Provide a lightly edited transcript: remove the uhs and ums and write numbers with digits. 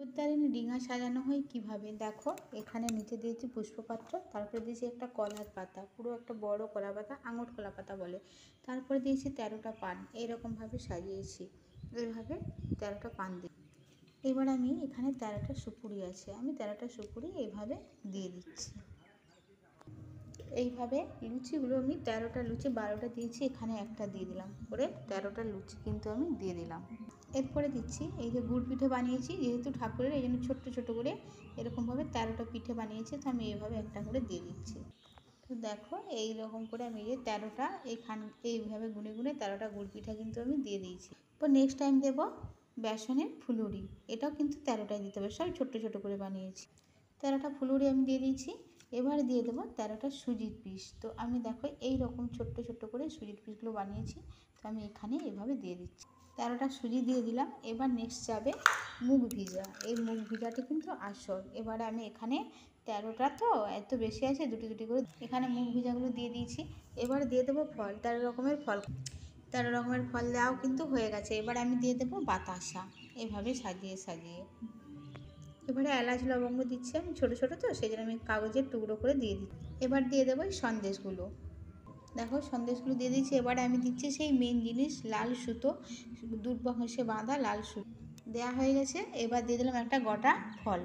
উদ্যানে ডিঙা সাজানো হয় কিভাবে দেখো। এখানে নিচে দিয়েছি পুষ্পপত্র, তারপরে দিয়েছি একটা কলার পাতা, পুরো একটা বড় কলা পাতা, আঙুর কলা পাতা বলে। তারপরে দিয়েছি 13টা পান, এইরকমভাবে সাজিয়েছি। এইভাবে 13টা পান দিই। এবার আমি এখানে 13টা সুপুরি আছে, আমি 13টা সুপুরি এইভাবে দিয়ে দিচ্ছি। এইভাবে লুচিগুলো আমি 13টা লুচি, 12টা দিয়েছি, এখানে একটা দিয়ে দিলাম করে 13টা লুচি কিন্তু আমি দিয়ে দিলাম। এরপরে দিচ্ছি এই যে গুড় পিঠে বানিয়েছি, যেহেতু ঠাকুরের এই জন্য ছোট্ট ছোটো করে এরকমভাবে 13টা পিঠে বানিয়েছি, তো আমি এইভাবে একটা করে দিয়ে দিচ্ছি। তো দেখো এই রকম করে আমি এই যে 13টা এইভাবে গুনে গুনে 13টা গুড় পিঠা কিন্তু আমি দিয়ে দিয়েছি। তো নেক্সট টাইম দেবো বেসনের ফুলুরি, এটাও কিন্তু 13টাই দিতে হবে, সব ছোট্ট ছোটো করে বানিয়েছি। 13টা ফুলুরি আমি দিয়ে দিয়েছি। এবারে দিয়ে দেবো 13টা সুজির পিস। তো আমি দেখো এই রকম ছোট্ট ছোট্ট করে সুজির পিসগুলো বানিয়েছি, তো আমি এখানে এভাবে দিয়ে দিচ্ছি। 13টা সুজি দিয়ে দিলাম। এবার নেক্সট যাবে মুগ ভিজা, এই মুগ ভিজাটি কিন্তু আসল। এবারে আমি এখানে 13টা তো এত বেশি আছে, দুটি দুটি করে এখানে মুগ ভিজাগুলো দিয়ে দিয়েছি। এবারে দিয়ে দেবো ফল, 13 রকমের ফল, 13 রকমের ফল দেওয়াও কিন্তু হয়ে গেছে। এবার আমি দিয়ে দেবো বাতাসা, এভাবে সাজিয়ে সাজিয়ে। এবারে এলাচ লবঙ্গ দিচ্ছি, আমি ছোটো ছোটো তো সেই জন্য আমি কাগজের টুকরো করে দিয়ে দিচ্ছি। এবার দিয়ে দেবো এই সন্দেশগুলো, দেখো সন্দেশগুলো দিয়ে দিচ্ছি। এবারে আমি দিচ্ছি সেই মেন জিনিস, লাল সুতো, দুর্বা ঘষে বাঁধা লাল সুতো দেওয়া হয়ে গেছে। এবার দিয়ে দিলাম একটা গোটা ফল।